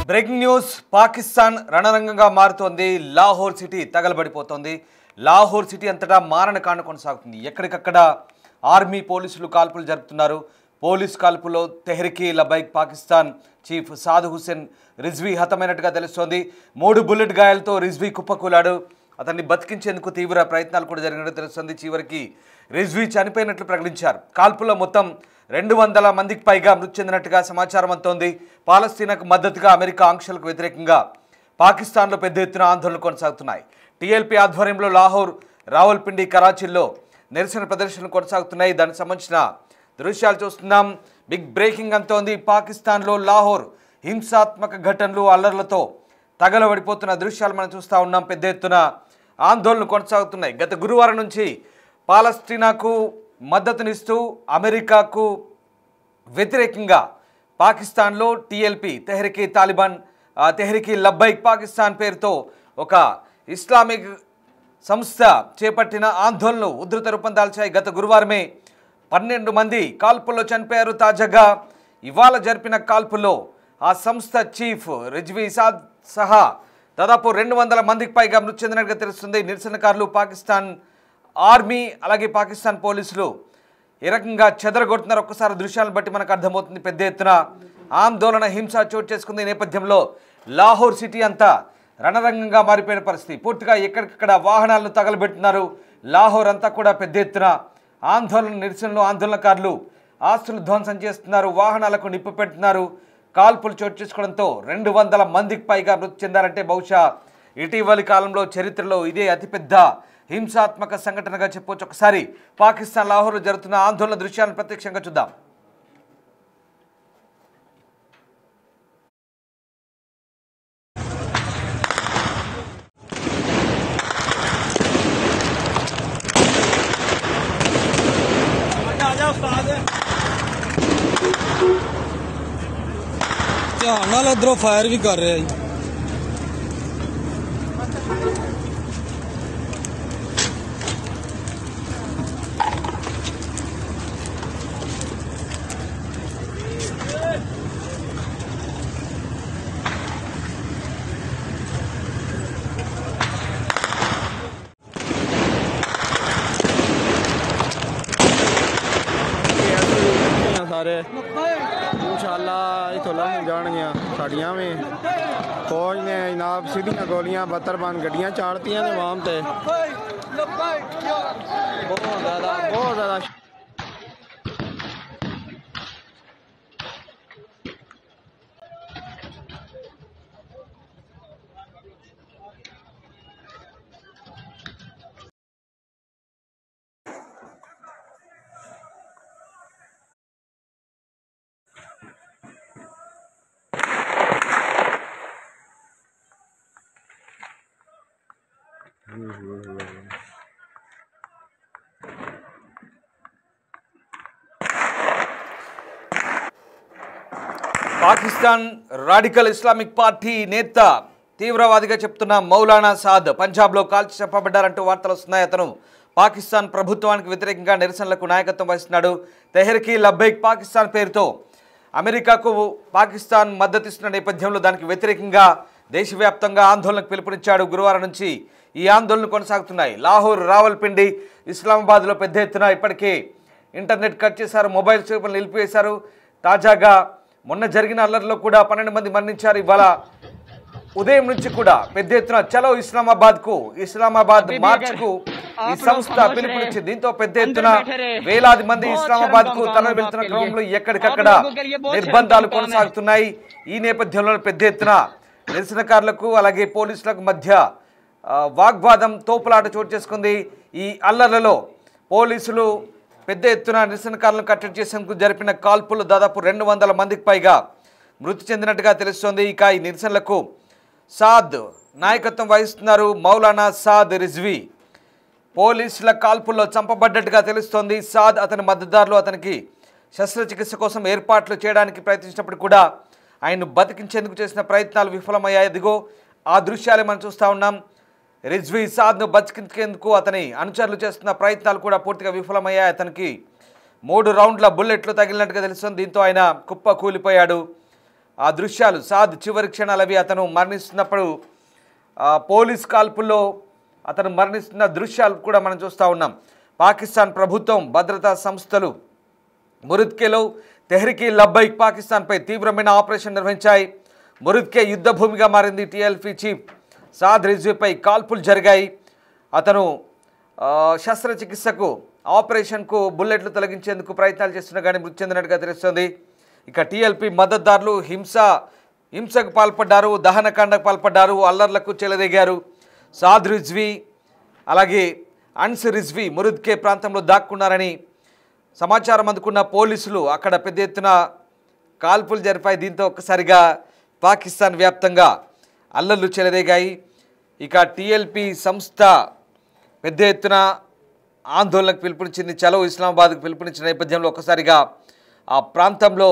Breaking news Pakistan రణరంగంగా మారుతోంది. Lahore city తగలబడిపోతోంది. Lahore city అంతటా మారణకాండ కొనసాగుతుంది. ఎక్కడికక్కడ ఆర్మీ పోలీసులు కాల్పులు జరుపుతున్నారు. పోలీస్ కాల్పులో తెహ్రీక్ ఈ లబైక్ పాకిస్తాన్ చీఫ్ సాద్ హుసేన్ రిజ్వీ హతమైనట్టుగా తెలుస్తోంది. 3 బుల్లెట్ గాయాలతో రిజ్వీ కుప్పకూలాడు. అతన్ని బతికించేందుకు తీవ్ర ప్రయత్నాలు కూడా జరిగినట్టు తెలుస్తుంది. చివరికి రిజ్వీ చనిపోయినట్లు ప్రకటించారు. కాల్పుల్లో మొత్తం 200 మందికి పైగా మృతి చెందినట్టుగా సమాచారం అందుతోంది. పాలస్తీనాకు మద్దతుగా అమెరికా ఆంక్షలకు వ్యతిరేకంగా పాకిస్తాన్లో పెద్ద ఎత్తున ఆందోళనలు కొనసాగుతున్నాయి. టీఎల్పీ ఆధ్వర్యంలో లాహోర్, రావల్పిండి, కరాచీల్లో నిరసన ప్రదర్శనలు కొనసాగుతున్నాయి. దానికి సంబంధించిన దృశ్యాలు చూస్తున్నాం. బిగ్ బ్రేకింగ్ అంతోంది. పాకిస్తాన్లో లాహోర్ హింసాత్మక ఘటనలు, అల్లర్లతో తగలబడిపోతున్న దృశ్యాలు మనం చూస్తూ ఉన్నాం. పెద్ద ఎత్తున ఆందోళనలు కొనసాగుతున్నాయి. గత గురువారం నుంచి పాలస్తీనాకు మద్దతునిస్తూ అమెరికాకు వ్యతిరేకంగా పాకిస్తాన్లో టీఎల్పీ తెహ్రీక్ ఈ లబైక్ పాకిస్తాన్ పేరుతో ఒక ఇస్లామిక్ సంస్థ చేపట్టిన ఆందోళనలు ఉధృత రూపం దాల్చాయి. గత గురువారమే 12 మంది కాల్పుల్లో చనిపోయారు. తాజాగా ఇవాళ జరిపిన కాల్పుల్లో ఆ సంస్థ చీఫ్ రిజ్వీ సాద్ సహా దాదాపు 200 మందికి పైగా మృతి చెందినట్టుగా తెలుస్తుంది. నిరసనకారులు, పాకిస్తాన్ ఆర్మీ అలాగే పాకిస్తాన్ పోలీసులు ఏ రకంగా చెదరగొడుతున్నారు ఒక్కసారి దృశ్యాలను బట్టి మనకు అర్థమవుతుంది. పెద్ద ఎత్తున ఆందోళన, హింస చోటు చేసుకుంది. ఈ నేపథ్యంలో లాహోర్ సిటీ అంతా రణరంగంగా మారిపోయిన పరిస్థితి. పూర్తిగా ఎక్కడికక్కడ వాహనాలను తగలబెడుతున్నారు. లాహోర్ అంతా కూడా పెద్ద ఎత్తున నిరసనలు, ఆందోళనకారులు ఆస్తులు ధ్వంసం చేస్తున్నారు, వాహనాలకు నిప్పు పెడుతున్నారు. కాల్పులు చోటు చేసుకోవడంతో 200 మందికి పైగా మృతి చెందారంటే బహుశా ఇటీవలి కాలంలో చరిత్రలో ఇదే అతిపెద్ద హింసాత్మక సంఘటనగా చెప్పవచ్చు. ఒకసారి పాకిస్తాన్ లాహోర్లో జరుగుతున్న ఆందోళన దృశ్యాలను ప్రత్యక్షంగా చూద్దాం. ਨਾਲ ਇਧਰੋਂ ਫਾਇਰ ਵੀ ਕਰ ਰਿਹਾ ਜੀ। ਸਾਰੇ इंशाअल्लाह इतों लंघ जाएंगे साड़ियाँ भी फौज ने जनाब सीधियां गोलियां बतरबंद गड्डियां चाड़तियां ने वाम ते बहुत ज़्यादा పాకిస్తాన్ రాడికల్ ఇస్లామిక్ పార్టీ నేత, తీవ్రవాదిగా చెప్తున్న మౌలానా సాద్ పంజాబ్లో కాల్చి చంపబడ్డారంటూ వార్తలు వస్తున్నాయి. అతను పాకిస్తాన్ ప్రభుత్వానికి వ్యతిరేకంగా నిరసనలకు నాయకత్వం వహిస్తున్నాడు. తెహ్రీక్ ఈ లబైక్ పాకిస్తాన్ పేరుతో అమెరికాకు పాకిస్తాన్ మద్దతిస్తున్న నేపథ్యంలో దానికి వ్యతిరేకంగా దేశవ్యాప్తంగా ఆందోళనకు పిలుపునిచ్చాడు. గురువారం నుంచి ఈ ఆందోళనలు కొనసాగుతున్నాయి. లాహోర్, రావల్పిండి, ఇస్లామాబాద్లో పెద్ద ఎత్తున ఇప్పటికే ఇంటర్నెట్ కట్ చేశారు, మొబైల్ సేవలు నిలిపివేశారు. తాజాగా మొన్న జరిగిన అల్లర్లో కూడా 12 మంది మరణించారు. ఇవాళ ఉదయం నుంచి కూడా పెద్ద ఎత్తున చలో ఇస్లామాబాద్ మార్చ్కు ఈ సంస్థ పిలుపునిచ్చింది. దీంతో పెద్ద ఎత్తున వేలాది మంది ఇస్లామాబాద్కు తరలి వెళ్తున్న క్రమంలో ఎక్కడికక్కడ నిర్బంధాలు కొనసాగుతున్నాయి. ఈ నేపథ్యంలో పెద్ద ఎత్తున నిరసనకారులకు అలాగే పోలీసులకు మధ్య వాగ్వాదం, తోపులాట చోటు చేసుకుంది. ఈ అల్లర్లలో పోలీసులు పెద్ద ఎత్తున నిరసనకారులను కట్టడి చేసేందుకు జరిపిన కాల్పులు దాదాపు 200 మందికి పైగా మృతి చెందినట్టుగా తెలుస్తోంది. ఇక ఈ నిరసనలకు సాద్ నాయకత్వం వహిస్తున్నారు. మౌలానా సాద్ రిజ్వీ పోలీసుల కాల్పుల్లో చంపబడ్డట్టుగా తెలుస్తోంది. సాద్, అతని మద్దతుదారులు అతనికి శస్త్రచికిత్స కోసం ఏర్పాట్లు చేయడానికి ప్రయత్నించినప్పుడు కూడా ఆయన్ను బతికించేందుకు చేసిన ప్రయత్నాలు విఫలమయ్యాయి. అదిగో ఆ దృశ్యాలే మనం చూస్తూ ఉన్నాం. రిజ్వీ సాద్ను బతికించేందుకు అతని అనుచరులు చేస్తున్న ప్రయత్నాలు కూడా పూర్తిగా విఫలమయ్యాయి. అతనికి 3 రౌండ్ల బుల్లెట్లు తగిలినట్టుగా తెలుస్తుంది. దీంతో ఆయన కుప్ప కూలిపోయాడు. ఆ దృశ్యాలు సాద్ చివరి క్షణాలు అవి అతను మరణిస్తున్నప్పుడు పోలీస్ కాల్పుల్లో అతను మరణిస్తున్న దృశ్యాలు కూడా మనం చూస్తూ ఉన్నాం. పాకిస్తాన్ ప్రభుత్వం భద్రతా సంస్థలు మురిద్కేలో తెహ్రీక్ లబ్బైక్ పాకిస్తాన్పై తీవ్రమైన ఆపరేషన్ నిర్వహించాయి. మురిద్కే యుద్ధ భూమిగా మారింది. టీఎల్పీ చీఫ్ సాద్ రిజ్వీపై కాల్పులు జరిగాయి. అతను శస్త్రచికిత్సకు ఆపరేషన్కు బుల్లెట్లు తొలగించేందుకు ప్రయత్నాలు చేస్తున్నా కానీ మృతి చెందినట్టుగా తెలుస్తుంది. ఇక టీఎల్పీ మద్దతుదారులు హింసకు పాల్పడ్డారు, దహనకాండకు పాల్పడ్డారు, అల్లర్లకు చెలరేగారు. సాద్ రిజ్వీ అలాగే అన్స్ రిజ్వీ మురిద్కే ప్రాంతంలో దాక్కున్నారని సమాచారం అందుకున్న పోలీసులు అక్కడ పెద్ద ఎత్తున కాల్పులు జరిపాయి. దీంతో ఒక్కసారిగా పాకిస్తాన్ వ్యాప్తంగా అల్లర్లు చెలరేగాయి. ఇక టీఎల్పీ సంస్థ పెద్ద ఎత్తున ఆందోళనకు పిలుపునిచ్చింది. చలో ఇస్లామాబాద్కు పిలుపునిచ్చిన నేపథ్యంలో ఒక్కసారిగా ఆ ప్రాంతంలో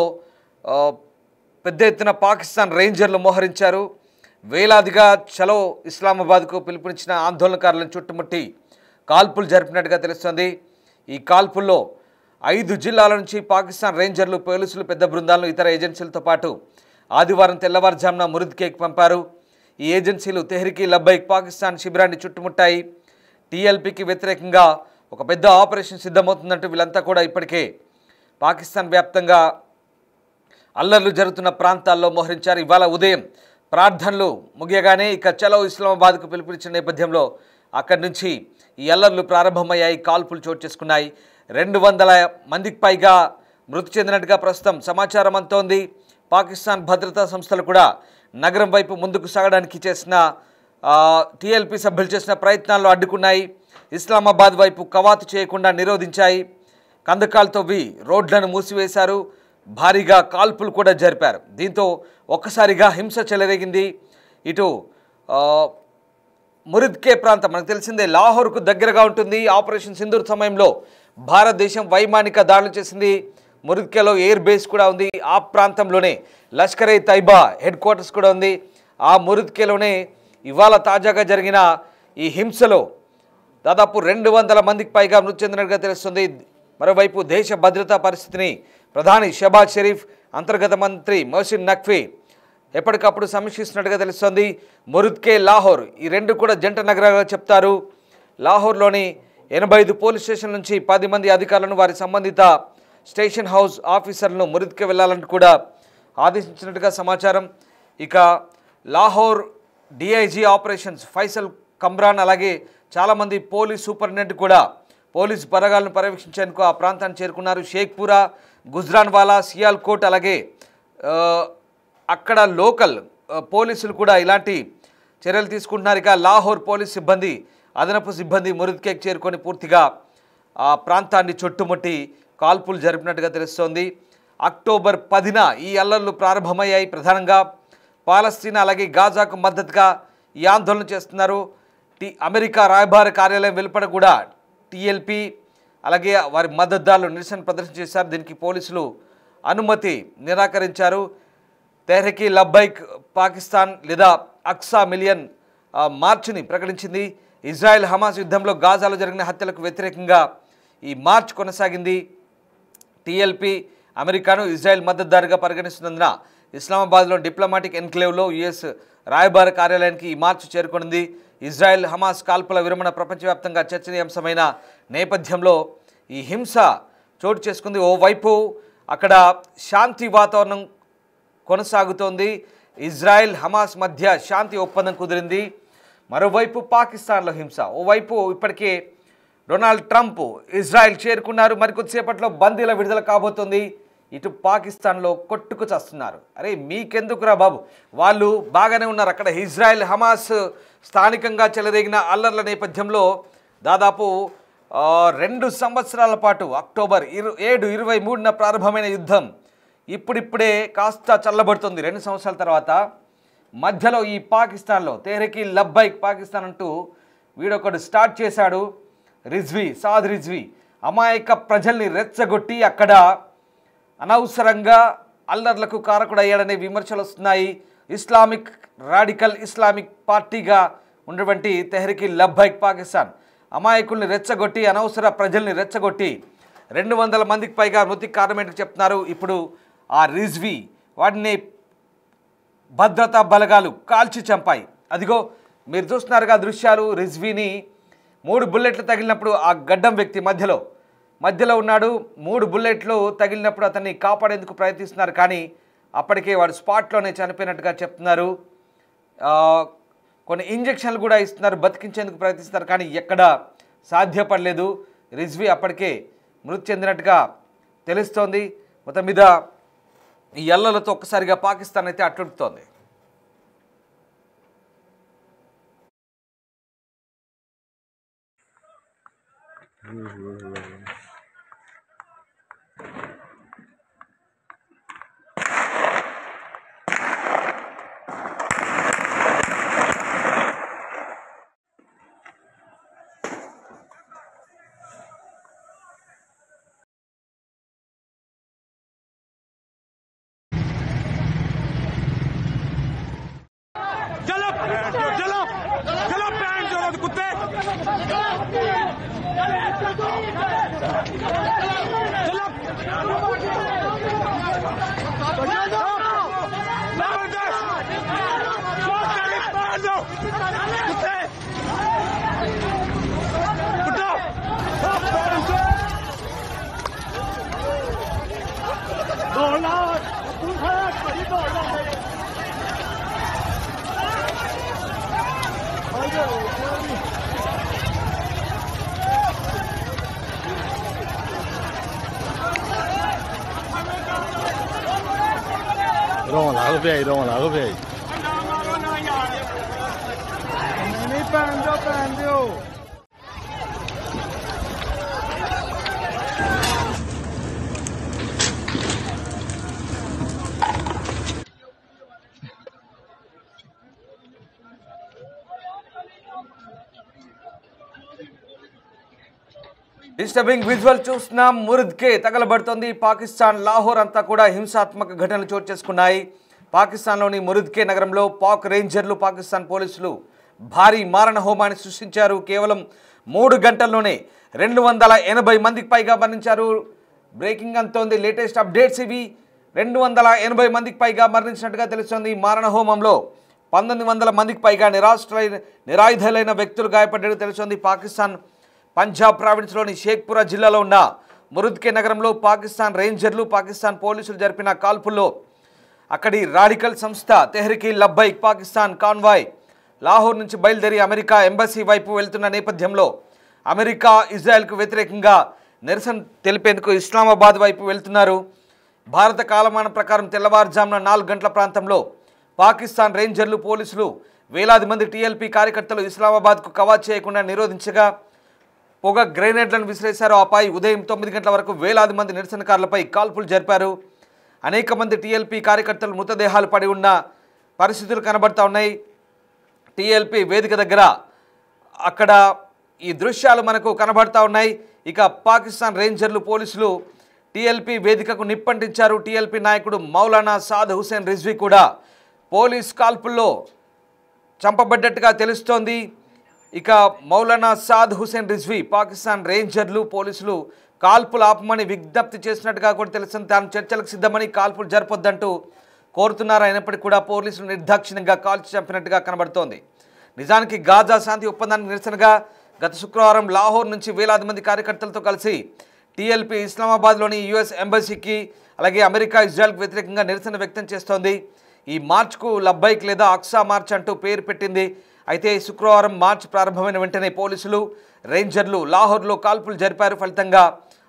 పెద్ద ఎత్తున పాకిస్తాన్ రేంజర్లు మోహరించారు. వేలాదిగా చలో ఇస్లామాబాద్కు పిలుపునిచ్చిన ఆందోళనకారులను చుట్టుముట్టి కాల్పులు జరిపినట్టుగా తెలుస్తుంది. ఈ కాల్పుల్లో 5 జిల్లాల నుంచి పాకిస్తాన్ రేంజర్లు, పోలీసులు పెద్ద బృందాలను ఇతర ఏజెన్సీలతో పాటు ఆదివారం తెల్లవారుజామున మురిద్కేకి పంపారు. ఈ ఏజెన్సీలు తెహ్రీక్ లబ్బైక్ పాకిస్తాన్ శిబిరాన్ని చుట్టుముట్టాయి. టీఎల్పీకి వ్యతిరేకంగా ఒక పెద్ద ఆపరేషన్ సిద్ధమవుతుందంటూ వీళ్ళంతా కూడా ఇప్పటికే పాకిస్తాన్ వ్యాప్తంగా అల్లర్లు జరుగుతున్న ప్రాంతాల్లో మోహరించారు. ఇవాళ ఉదయం ప్రార్థనలు ముగియగానే ఇక చలో ఇస్లామాబాద్కు పిలుపునిచ్చిన నేపథ్యంలో అక్కడి నుంచి ఈ అల్లర్లు ప్రారంభమయ్యాయి. కాల్పులు చోటు చేసుకున్నాయి. 200 మందికి పైగా మృతి చెందినట్టుగా ప్రస్తుతం సమాచారం అందుతోంది. పాకిస్తాన్ భద్రతా సంస్థలు కూడా నగరం వైపు ముందుకు సాగడానికి చేసిన టీఎల్పీ సభ్యులు చేసిన ప్రయత్నాల్లో అడ్డుకున్నాయి. ఇస్లామాబాద్ వైపు కవాతు చేయకుండా నిరోధించాయి. కందకాలతో రోడ్లను మూసివేశారు. భారీగా కాల్పులు కూడా జరిపారు. దీంతో ఒక్కసారిగా హింస చెలరేగింది. ఇటు మురిద్కే ప్రాంతం మనకు తెలిసిందే లాహోర్కు దగ్గరగా ఉంటుంది. ఆపరేషన్ సింధూర్ సమయంలో భారతదేశం వైమానిక దాడులు చేసింది. మురిద్కేలో ఎయిర్ బేస్ కూడా ఉంది. ఆ ప్రాంతంలోనే లష్కర్ ఏ తైబా హెడ్ క్వార్టర్స్ కూడా ఉంది. ఆ మురిద్కేలోనే ఇవాళ తాజాగా జరిగిన ఈ హింసలో దాదాపు 200 మందికి పైగా మృతి చెందినట్టుగా తెలుస్తుంది. మరోవైపు దేశ భద్రతా పరిస్థితిని ప్రధాని షహబాజ్ షరీఫ్, అంతర్గత మంత్రి మొహసిన్ నఖ్వీ ఎప్పటికప్పుడు సమీక్షిస్తున్నట్టుగా తెలుస్తుంది. మురిద్కే, లాహోర్ ఈ రెండు కూడా జంట నగరాలుగా చెప్తారు. లాహోర్లోని 85 పోలీస్ స్టేషన్ నుంచి 10 మంది అధికారులను, వారి సంబంధిత స్టేషన్ హౌస్ ఆఫీసర్లను మురిద్కే వెళ్లాలని కూడా ఆదేశించినట్టుగా సమాచారం. ఇక లాహోర్ డిఐజీ ఆపరేషన్స్ ఫైసల్ కమ్రాన్ అలాగే చాలామంది పోలీస్ సూపరింటెండెంట్ కూడా పోలీసు బలగాలను పర్యవేక్షించేందుకు ఆ ప్రాంతాన్ని చేరుకున్నారు. షేక్పురా, గుజ్రాన్వాలా, సియాల్కోట్ అలాగే అక్కడ లోకల్ పోలీసులు కూడా ఇలాంటి చర్యలు తీసుకుంటున్నారు. ఇక లాహోర్ పోలీస్ సిబ్బంది, అదనపు సిబ్బంది మురిద్కేకి చేరుకొని పూర్తిగా ఆ ప్రాంతాన్ని చుట్టుముట్టి కాల్పులు జరిపినట్టుగా తెలుస్తోంది. అక్టోబర్ 10న ఈ అల్లర్లు ప్రారంభమయ్యాయి. ప్రధానంగా పాలస్తీనా అలాగే గాజాకు మద్దతుగా ఈ ఆందోళన చేస్తున్నారు. అమెరికా రాయబార కార్యాలయం వెలుపడ కూడా టీఎల్పీ అలాగే వారి మద్దతుదారులు నిరసన ప్రదర్శన చేశారు. దీనికి పోలీసులు అనుమతి నిరాకరించారు. తెహ్రీక్ లబ్బైక్ పాకిస్తాన్ లేదా అక్సా మిలియన్ మార్చిని ప్రకటించింది. ఇజ్రాయెల్ హమాస్ యుద్ధంలో గాజాలో జరిగిన హత్యలకు వ్యతిరేకంగా ఈ మార్చ్ కొనసాగింది. టీఎల్పీ అమెరికాను ఇజ్రాయెల్ మద్దతుదారుగా పరిగణిస్తున్నందున ఇస్లామాబాద్లో డిప్లొమాటిక్ ఎన్క్లేవ్లో యుఎస్ రాయబార కార్యాలయానికి ఈ మార్చ్ చేరుకుంది. ఇజ్రాయెల్ హమాస్ కాల్పుల విరమణ ప్రపంచవ్యాప్తంగా చర్చనీయాంశమైన నేపథ్యంలో ఈ హింస చోటు చేసుకుంది. ఓవైపు అక్కడ శాంతి వాతావరణం కొనసాగుతోంది. ఇజ్రాయెల్ హమాస్ మధ్య శాంతి ఒప్పందం కుదిరింది. మరోవైపు పాకిస్తాన్లో హింస. ఓవైపు ఇప్పటికే డొనాల్డ్ ట్రంప్ ఇజ్రాయెల్ చేరుకున్నారు. మరికొద్దిసేపట్లో బందీల విడుదల కాబోతుంది. ఇటు పాకిస్తాన్లో కొట్టుకు చస్తున్నారు. అరే మీకెందుకురా బాబు, వాళ్ళు బాగానే ఉన్నారు. అక్కడ ఇజ్రాయెల్ హమాస్ స్థానికంగా చెలరేగిన అల్లర్ల నేపథ్యంలో దాదాపు 2 సంవత్సరాల పాటు అక్టోబర్ 7, 23న ప్రారంభమైన యుద్ధం ఇప్పుడిప్పుడే కాస్త చల్లబడుతుంది. 2 సంవత్సరాల తర్వాత మధ్యలో ఈ పాకిస్తాన్లో తెహ్రీక్ లబ్బైక్ పాకిస్తాన్ అంటూ వీడొకడు స్టార్ట్ చేశాడు. సాద్ రిజ్వీ అమాయక ప్రజల్ని రెచ్చగొట్టి అక్కడ అనవసరంగా అల్లర్లకు కారకుడయ్యాడనే విమర్శలు వస్తున్నాయి. రాడికల్ ఇస్లామిక్ పార్టీగా ఉన్నటువంటి తెహ్రీక్ లబ్బైక్ పాకిస్తాన్ అమాయకుల్ని రెచ్చగొట్టి, అనవసర ప్రజల్ని రెచ్చగొట్టి 200 మందికి పైగా మృతికి కారణమేంటో చెప్తున్నారు. ఇప్పుడు ఆ రిజ్వీ వాడిని భద్రతా బలగాలు కాల్చి చంపాయి. అదిగో మీరు చూస్తున్నారుగా దృశ్యాలు. రిజ్వీని 3 బుల్లెట్లు తగిలినప్పుడు ఆ గడ్డం వ్యక్తి మధ్యలో ఉన్నాడు. 3 బుల్లెట్లు తగిలినప్పుడు అతన్ని కాపాడేందుకు ప్రయత్నిస్తున్నారు, కానీ అప్పటికే వాడు స్పాట్లోనే చనిపోయినట్టుగా చెప్తున్నారు. కొన్ని ఇంజెక్షన్లు కూడా ఇస్తున్నారు, బతికించేందుకు ప్రయత్నిస్తున్నారు, కానీ ఎక్కడ సాధ్యపడలేదు. రిజ్వీ అప్పటికే మృతి చెందినట్టుగా తెలుస్తోంది. మొత్తం మీద ఈ ఎల్లలతో ఒక్కసారిగా పాకిస్తాన్ అయితే అట్టుడుతోంది. चलो चलो चलो पैन चलो कुत्ते रोन लागो पे नहीं पहन दो డిస్టర్బింగ్ విజువల్ చూస్తున్నాం. మురుద్కే తగలబడుతోంది. పాకిస్తాన్ లాహోర్ అంతా కూడా హింసాత్మక ఘటనలు చోటు చేసుకున్నాయి. పాకిస్తాన్లోని మురుద్కే నగరంలో పాక్ రేంజర్లు, పాకిస్తాన్ పోలీసులు భారీ మారణ హోమాన్ని సృష్టించారు. కేవలం 3 గంటల్లోనే 280 మందికి పైగా మరణించారు. బ్రేకింగ్ అంతోంది, లేటెస్ట్ అప్డేట్స్ ఇవి. 280 మందికి పైగా మరణించినట్టుగా తెలుస్తోంది. మారణ హోమంలో 1900 మందికి పైగా నిరాయుధులైన వ్యక్తులు గాయపడ్డట్టు తెలుస్తోంది. పాకిస్తాన్ పంజాబ్ ప్రావిన్స్లోని షేక్పురా జిల్లాలో ఉన్న మురుద్కే నగరంలో పాకిస్తాన్ రేంజర్లు, పాకిస్తాన్ పోలీసులు జరిపిన కాల్పుల్లో అక్కడి రాడికల్ సంస్థ తెహ్రీకే లబ్బైక్ పాకిస్తాన్ కాన్వాయ్ లాహోర్ నుంచి బయలుదేరి అమెరికా ఎంబసీ వైపు వెళ్తున్న నేపథ్యంలో అమెరికా ఇజ్రాయెల్కు వ్యతిరేకంగా నిరసన తెలిపేందుకు ఇస్లామాబాద్ వైపు వెళ్తున్నారు. భారత కాలమానం ప్రకారం తెల్లవారుజామున 4 గంటల ప్రాంతంలో పాకిస్తాన్ రేంజర్లు, పోలీసులు వేలాది మంది టీఎల్పీ కార్యకర్తలు ఇస్లామాబాద్కు కవాత్ చేయకుండా నిరోధించగా పొగ గ్రెనేడ్లను విసిరేశారు. ఆపై ఉదయం 9 గంటల వరకు వేలాది మంది నిరసనకారులపై కాల్పులు జరిపారు. అనేక మంది టీఎల్పీ కార్యకర్తలు మృతదేహాలు పడి ఉన్న పరిస్థితులు కనబడతా ఉన్నాయి. టీఎల్పీ వేదిక దగ్గర అక్కడ ఈ దృశ్యాలు మనకు కనబడతా ఉన్నాయి. ఇక పాకిస్తాన్ రేంజర్లు, పోలీసులు టీఎల్పీ వేదికకు నిప్పంటించారు. టీఎల్పీ నాయకుడు మౌలానా సాద్ హుసేన్ రిజ్వీ కూడా పోలీస్ కాల్పుల్లో చంపబడ్డట్టుగా తెలుస్తోంది. ఇక మౌలానా సాద్ హుసేన్ రిజ్వీ పాకిస్తాన్ రేంజర్లు, పోలీసులు కాల్పులు ఆపమని విజ్ఞప్తి చేసినట్టుగా కూడా తెలుస్తుంది. తాను చర్చలకు సిద్ధమని కాల్పులు జరపొద్దంటూ కోరుతున్నారు. అయినప్పటికీ కూడా పోలీసులు నిర్దాక్షిణ్యంగా కాల్చి చంపినట్టుగా కనబడుతోంది. నిజానికి గాజా శాంతి ఒప్పందానికి నిరసనగా గత శుక్రవారం లాహోర్ నుంచి వేలాది మంది కార్యకర్తలతో కలిసి టీఎల్పీ ఇస్లామాబాద్లోని యుఎస్ ఎంబసీకి, అలాగే అమెరికా ఇజ్రాయెల్కి వ్యతిరేకంగా నిరసన వ్యక్తం చేస్తోంది. ఈ మార్చ్కు లబ్బైక్ లేదా అక్సా మార్చ్ అంటూ పేరు పెట్టింది. అయితే శుక్రవారం మార్చ్ ప్రారంభమైన వెంటనే పోలీసులు, రేంజర్లు లాహోర్లో కాల్పులు జరిపారు. ఫలితంగా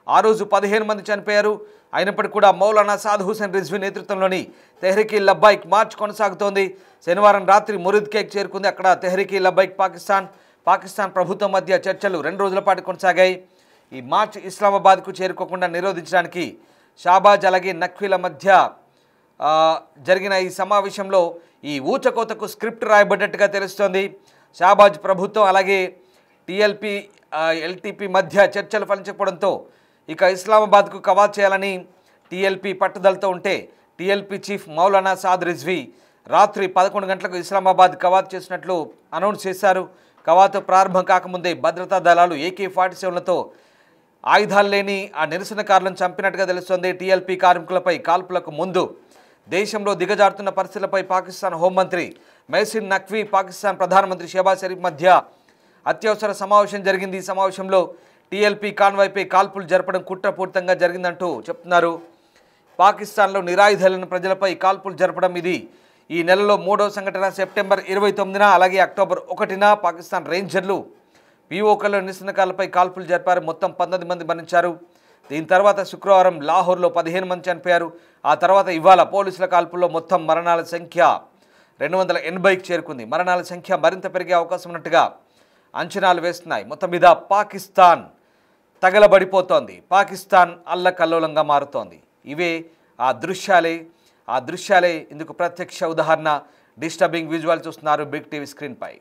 ఆ రోజు 15 మంది చనిపోయారు. అయినప్పటికీ కూడా మౌలానా సాద్ హుసేన్ రిజ్వీ నేతృత్వంలోని తెహ్రీకే లబ్బైక్ మార్చ్ కొనసాగుతోంది. శనివారం రాత్రి మురుద్కేకి చేరుకుంది. అక్కడ తెహ్రీకే లబ్బైక్ పాకిస్తాన్ ప్రభుత్వం మధ్య చర్చలు 2 రోజుల పాటు కొనసాగాయి. ఈ మార్చ్ ఇస్లామాబాద్కు చేరుకోకుండా నిరోధించడానికి షాబాజ్ అలాగే నఖ్వీల మధ్య జరిగిన ఈ సమావేశంలో ఈ ఊచకోతకు స్క్రిప్ట్ రాయబడ్డట్టుగా తెలుస్తోంది. షాబాజ్ ప్రభుత్వం అలాగే టీఎల్పీ ఎల్టీపీ మధ్య చర్చలు ఫలించకపోవడంతో ఇక ఇస్లామాబాద్కు కవాత్ చేయాలని టీఎల్పీ పట్టుదలతో ఉంటే టీఎల్పీ చీఫ్ మౌలానా సాద్ రిజ్వీ రాత్రి 11 గంటలకు ఇస్లామాబాద్ కవాత్ చేసినట్లు అనౌన్స్ చేశారు. కవాతు ప్రారంభం కాకముందే భద్రతా దళాలు AK-47లతో ఆయుధాలు లేని ఆ నిరసనకారులను చంపినట్టుగా తెలుస్తోంది. టీఎల్పీ కార్మికులపై కాల్పులకు ముందు దేశంలో దిగజారుతున్న పరిస్థితులపై పాకిస్తాన్ హోంమంత్రి మెహసిన్ నఖ్వీ పాకిస్తాన్ ప్రధానమంత్రి షెహబాజ్ షరీఫ్ మధ్య అత్యవసర సమావేశం జరిగింది. ఈ సమావేశంలో టీఎల్పీ కాన్వాయ్పై కాల్పులు జరపడం కుట్రపూరితంగా జరిగిందంటూ చెప్తున్నారు. పాకిస్తాన్లో నిరాయుధాలైన ప్రజలపై కాల్పులు జరపడం ఇది ఈ నెలలో 3వ సంఘటన. సెప్టెంబర్ 29న అలాగే అక్టోబర్ 1న పాకిస్తాన్ రేంజర్లు పీఓకల్లో నిరసనకారులపై కాల్పులు జరిపారు. మొత్తం 19 మంది మరణించారు. దీని తర్వాత శుక్రవారం లాహోర్లో 15 మంది చనిపోయారు. ఆ తర్వాత ఇవాళ పోలీసుల కాల్పుల్లో మొత్తం మరణాల సంఖ్య 280కి చేరుకుంది. మరణాల సంఖ్య మరింత పెరిగే అవకాశం ఉన్నట్టుగా అంచనాలు వేస్తున్నాయి. మొత్తం మీద పాకిస్తాన్ తగలబడిపోతోంది. పాకిస్తాన్ అల్లకల్లోలంగా మారుతోంది. ఇవే ఆ దృశ్యాలే ఇందుకు ప్రత్యక్ష ఉదాహరణ. డిస్టర్బింగ్ విజువల్ చూస్తున్నారు బిగ్ టీవీ స్క్రీన్పై.